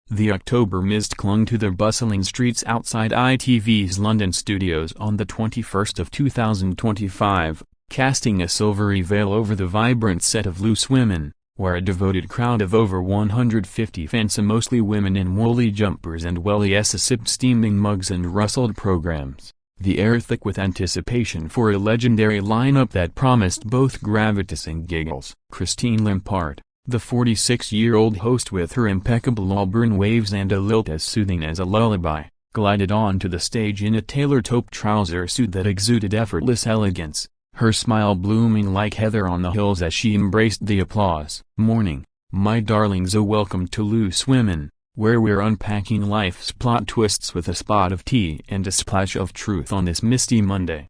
The October mist clung to the bustling streets outside ITV's London studios on the 21st of 2025, casting a silvery veil over the vibrant set of Loose Women, where a devoted crowd of over 150 fans, mostly women in woolly jumpers and wellies, sipped steaming mugs and rustled programs, the air thick with anticipation for a legendary lineup that promised both gravitas and giggles. Christine Lampard, the 46-year-old host, with her impeccable auburn waves and a lilt as soothing as a lullaby, glided onto the stage in a tailored taupe trouser suit that exuded effortless elegance, her smile blooming like heather on the hills as she embraced the applause. Morning, my darlings, welcome to Loose Women, where we're unpacking life's plot twists with a spot of tea and a splash of truth on this misty Monday.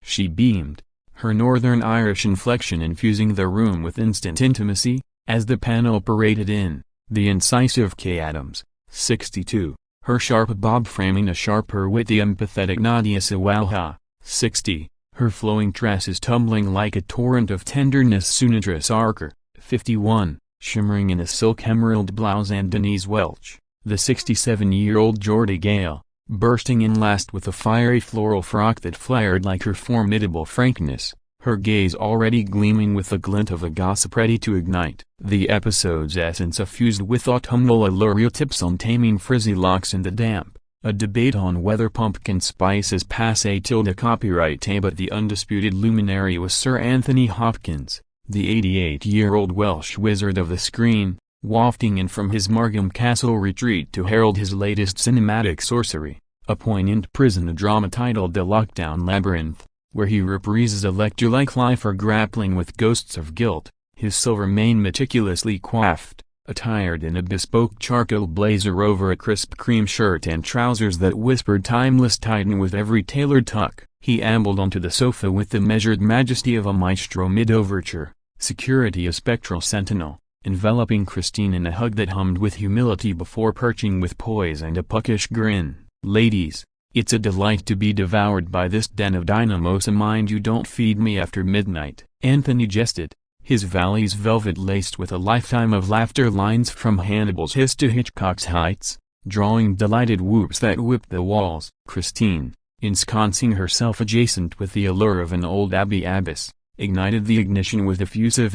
She beamed, her Northern Irish inflection infusing the room with instant intimacy, as the panel paraded in, the incisive Kay Adams, 62, her sharp bob framing a sharper witty empathetic Nadia Sawalha, 60, her flowing tresses tumbling like a torrent of tenderness Sunitra Sarkar, 51, shimmering in a silk emerald blouse, and Denise Welch, the 67-year-old Geordie Gale, bursting in last with a fiery floral frock that flared like her formidable frankness, her gaze already gleaming with the glint of a gossip ready to ignite. The episode's essence effused with autumnal allure, tips on taming frizzy locks in the damp, a debate on whether pumpkin spice is passé / copyright, but the undisputed luminary was Sir Anthony Hopkins, the 88-year-old Welsh wizard of the screen, wafting in from his Margam Castle retreat to herald his latest cinematic sorcery, a poignant prison drama titled The Lockdown Labyrinth, where he reprises a lecture-like lie for grappling with ghosts of guilt, his silver mane meticulously coiffed, attired in a bespoke charcoal blazer over a crisp cream shirt and trousers that whispered timeless Titan with every tailored tuck. He ambled onto the sofa with the measured majesty of a maestro mid-overture, security a spectral sentinel, enveloping Christine in a hug that hummed with humility before perching with poise and a puckish grin. Ladies, it's a delight to be devoured by this den of dynamos, mind you don't feed me after midnight, Anthony jested, his valleys velvet laced with a lifetime of laughter, lines from Hannibal's Hiss to Hitchcock's Heights, drawing delighted whoops that whipped the walls. Christine, ensconcing herself adjacent with the allure of an old abbey abbess, ignited the ignition with effusive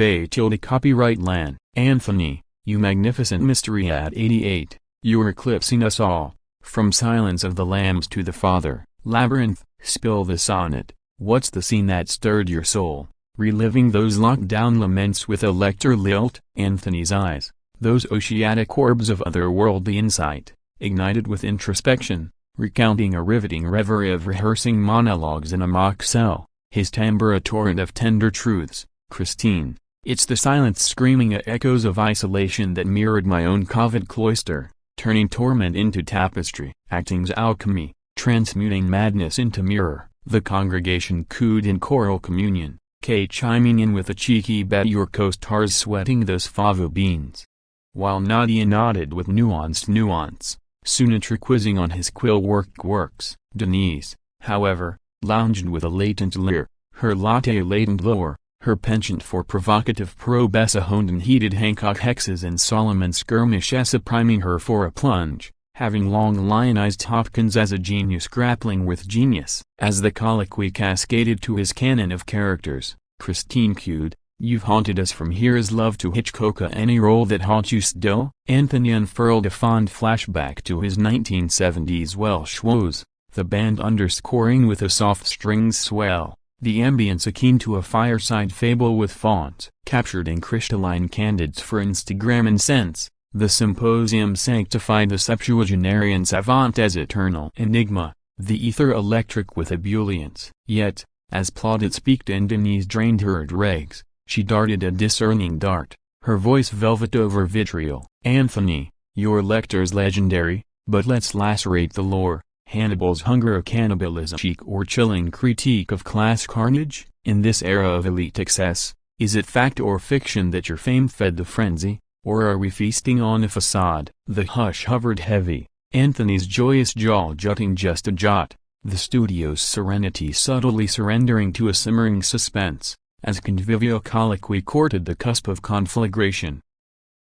copyright Lan. Anthony, you magnificent mystery at 88, you're eclipsing us all, from Silence of the Lambs to The Father, Labyrinth, spill the sonnet, what's the scene that stirred your soul, reliving those lockdown laments with a lector lilt? Anthony's eyes, those oceanic orbs of otherworldly insight, ignited with introspection, recounting a riveting reverie of rehearsing monologues in a mock cell, his timbre a torrent of tender truths. Christine, it's the silence screaming echoes of isolation that mirrored my own Covid cloister, turning torment into tapestry, acting's alchemy, transmuting madness into mirror. The congregation cooed in choral communion, Kay chiming in with a cheeky bet your co-stars sweating those fava beans. While Nadia nodded with nuance, Sunitra quizzing on his quill works. Denise, however, lounged with a latent leer, her latte-laden lore, her penchant for provocative pro-Bessa honed in heated Hancock hexes and Solomon skirmishes priming her for a plunge, having long lionized Hopkins as a genius grappling with genius. As the colloquy cascaded to his canon of characters, Christine cued, you've haunted us from Here's Love to Hitchcock, any role that haunts you still? Anthony unfurled a fond flashback to his 1970s Welsh woes, the band underscoring with a soft strings swell, the ambience akin to a fireside fable with fawns captured in crystalline candids for Instagram incense. The symposium sanctified the septuagenarian savant as eternal enigma, the ether electric with ebullience. Yet, as plaudits speaked and Denise drained her dregs, she darted a discerning dart, her voice velvet over vitriol. Anthony, your lecture's legendary, but let's lacerate the lore. Hannibal's hunger, a cannibalism chic or chilling critique of class carnage? In this era of elite excess, is it fact or fiction that your fame fed the frenzy? Or are we feasting on a facade? The hush hovered heavy, Anthony's joyous jaw jutting just a jot, the studio's serenity subtly surrendering to a simmering suspense, as convivial colloquy courted the cusp of conflagration.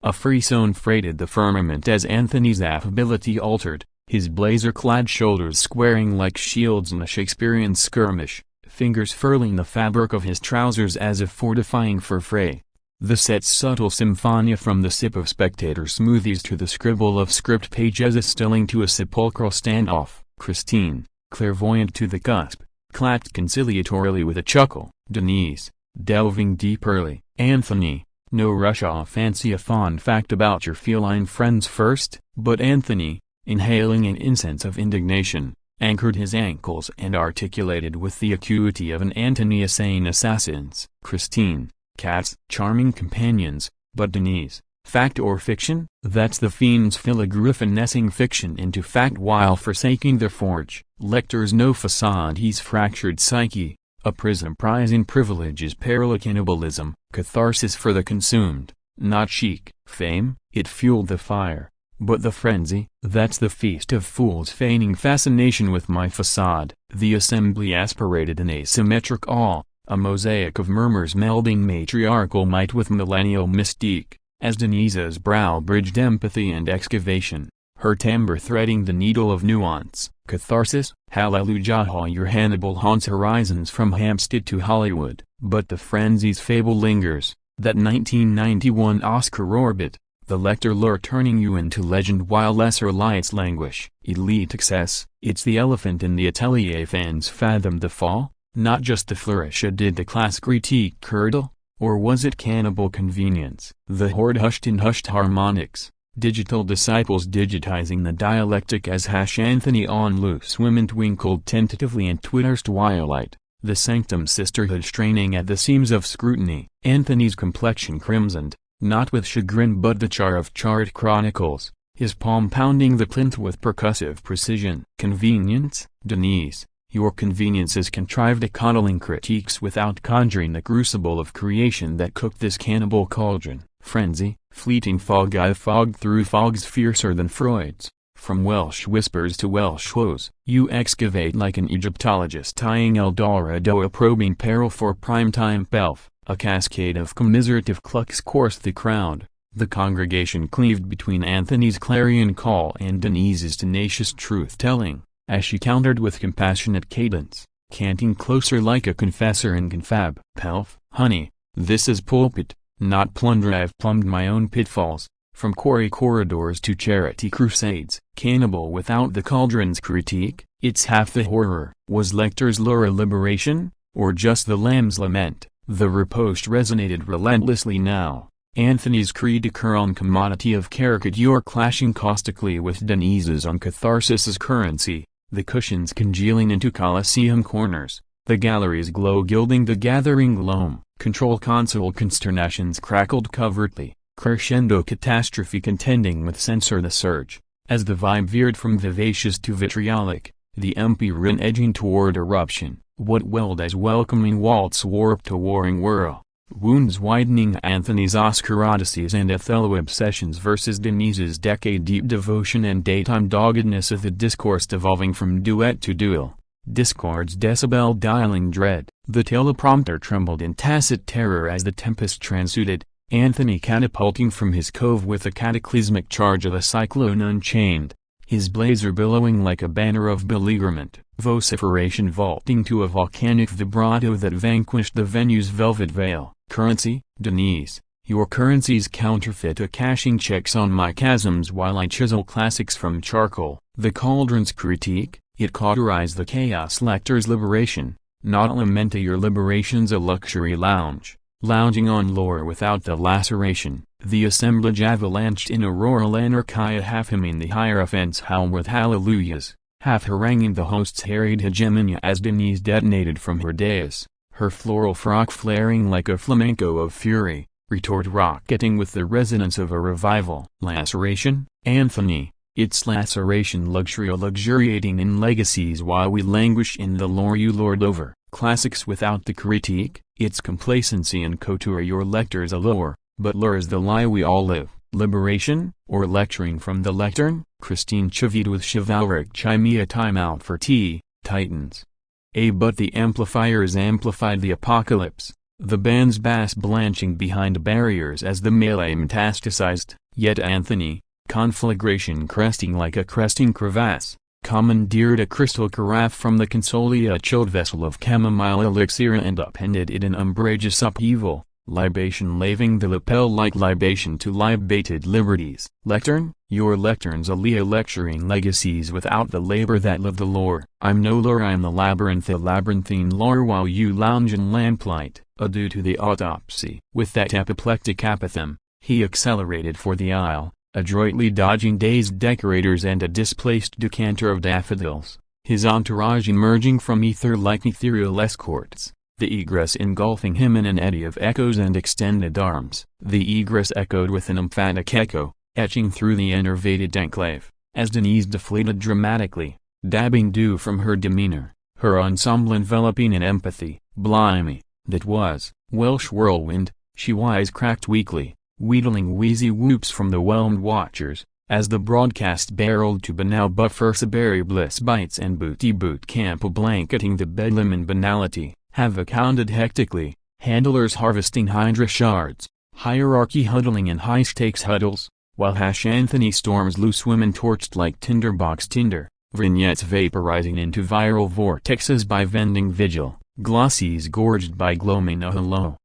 A frisson freighted the firmament as Anthony's affability altered, his blazer-clad shoulders squaring like shields in a Shakespearean skirmish, fingers furling the fabric of his trousers as if fortifying for fray. The set's subtle symphonia from the sip of spectator smoothies to the scribble of script pages stilling to a sepulchral standoff. Christine, clairvoyant to the cusp, clapped conciliatorily with a chuckle. Denise, delving deep early. Anthony, no rush off. Fancy a fond fact about your feline friends first. But Anthony, inhaling an incense of indignation, anchored his ankles and articulated with the acuity of an Antony assaying assassins. Christine, cats, charming companions, but Denise, fact or fiction? That's the fiend's filigree finessing fiction into fact while forsaking the forge. Lecter's no facade, he's fractured psyche, a prism prizing privilege's peril cannibalism, catharsis for the consumed, not chic. Fame, it fueled the fire, but the frenzy, that's the feast of fools feigning fascination with my facade. The assembly aspirated an asymmetric awe, a mosaic of murmurs melding matriarchal might with millennial mystique, as Denise's brow bridged empathy and excavation, her timbre threading the needle of nuance. Catharsis, hallelujah, your Hannibal haunts horizons from Hampstead to Hollywood. But the frenzy's fable lingers, that 1991 Oscar orbit, the Lecter lure turning you into legend while lesser lights languish. Elite excess, it's the elephant in the atelier. Fans fathom the fall? Not just the flourish. Did the class critique curdle? Or was it cannibal convenience? The horde hushed in hushed harmonics, digital disciples digitizing the dialectic as Anthony on loose women twinkled tentatively in Twitter's twilight, the sanctum sisterhood straining at the seams of scrutiny. Anthony's complexion crimsoned, not with chagrin but the char of charred chronicles, his palm pounding the plinth with percussive precision. Convenience? Denise, your convenience is contrived at coddling critiques without conjuring the crucible of creation that cooked this cannibal cauldron. Frenzy, fleeting fog. I've fogged through fogs fiercer than Freud's. From Welsh whispers to Welsh woes, you excavate like an Egyptologist tying El Dorado, a probing peril for primetime pelf. A cascade of commiserative clucks coursed the crowd. The congregation cleaved between Anthony's clarion call and Denise's tenacious truth-telling, as she countered with compassionate cadence, canting closer like a confessor in confab. Pelf, honey, this is pulpit, not plunder. I've plumbed my own pitfalls, from quarry corridors to charity crusades. Cannibal without the cauldron's critique, it's half the horror. Was Lecter's lure a liberation, or just the lamb's lament? The riposte resonated relentlessly now. Anthony's cri de coeur on commodity of caricature clashing caustically with Denise's on catharsis's currency, the cushions congealing into Colosseum corners, the gallery's glow gilding the gathering gloam. Control console consternations crackled covertly, crescendo catastrophe contending with censor. The surge, as the vibe veered from vivacious to vitriolic, the empyrean edging toward eruption. What welled as welcoming waltz warped to warring whirl, wounds widening. Anthony's Oscar odysseys and Othello obsessions versus Denise's decade-deep devotion and daytime doggedness of the discourse devolving from duet to duel. Discord's decibel dialing dread. The teleprompter trembled in tacit terror as the tempest transuded, Anthony catapulting from his cove with the cataclysmic charge of a cyclone unchained, his blazer billowing like a banner of beleaguerment, vociferation vaulting to a volcanic vibrato that vanquished the venue's velvet veil. Currency? Denise, your currency's counterfeit, a cashing checks on my chasms while I chisel classics from charcoal. The cauldron's critique, it cauterized the chaos. Lecter's liberation, not lament. Your liberation's a luxury lounge, lounging on lore without the laceration. The assemblage avalanched in auroral anarchia, half hymning the hierophant's howl with hallelujahs, half haranguing the host's harried hegemonia as Denise detonated from her dais, her floral frock flaring like a flamenco of fury, retort rocketing with the resonance of a revival. Laceration? Anthony, it's laceration luxury, luxuriating in legacies while we languish in the lore you lord over. Classics without the critique, it's complacency and couture. Your Lecter's allure, but lure is the lie we all live. Liberation, or lecturing from the lectern? Christine chivied with chivalric chimea. Time out for tea, titans. But the amplifiers amplified the apocalypse. the band's bass blanching behind barriers as the melee metastasized, yet Anthony, conflagration cresting like a cresting crevasse, commandeered a crystal carafe from the console, a chilled vessel of chamomile elixir, and upended it in umbrageous upheaval, libation laving the lapel like libation to libated liberties. Lectern? Your lectern's a lecturing legacies without the labor that live the lore. I'm no lore, I'm the labyrinth, a labyrinthine lore, while you lounge in lamplight, adieu to the autopsy. With that apoplectic apothegm, he accelerated for the aisle, adroitly dodging dazed decorators and a displaced decanter of daffodils, his entourage emerging from ether like ethereal escorts, the egress engulfing him in an eddy of echoes and extended arms. The egress echoed with an emphatic echo, etching through the enervated enclave, as Denise deflated dramatically, dabbing dew from her demeanor, her ensemble enveloping in empathy. Blimey, that was Welsh whirlwind, she wisecracked weakly, wheedling wheezy whoops from the whelmed watchers, as the broadcast barreled to banal buffer Saberry bliss bites and booty boot camp blanketing the bedlam in banality, havoc hounded hectically, handlers harvesting hydra shards, hierarchy huddling in high-stakes huddles, while Anthony storms loose women torched like tinderbox tinder, vignettes vaporizing into viral vortexes by vending vigil, glossies gorged by gloaming a hello.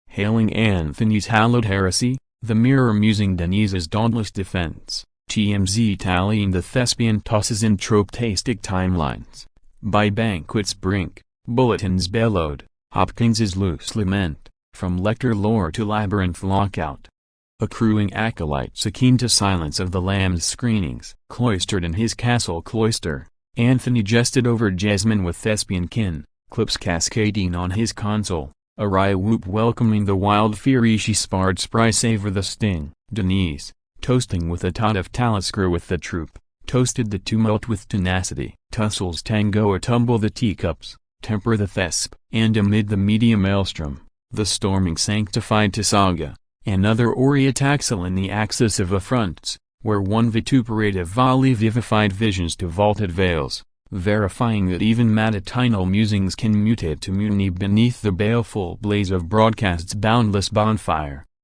Hailing Anthony's hallowed heresy, the mirror musing Denise's dauntless defense, TMZ tallying the thespian tosses in trope-tastic timelines. By banquet's brink, bulletins bellowed, Hopkins's loose lament, from lector lore to labyrinth lockout. Accruing acolytes akin to Silence of the Lambs screenings. Cloistered in his castle cloister, Anthony jested over Jasmine with thespian kin, clips cascading on his console, a wry whoop welcoming the wild fury she sparred spry savor the sting. Denise, toasting with a tot of talisker with the troupe, toasted the tumult with tenacity. Tussles tango a tumble the teacups, temper the thesp. And amid the media maelstrom, the storming sanctified to saga, another Oriataxel in the axis of affronts, where one vituperative volley vivified visions to vaulted veils, verifying that even matutinal musings can mutate to mutiny beneath the baleful blaze of broadcast's boundless bonfire.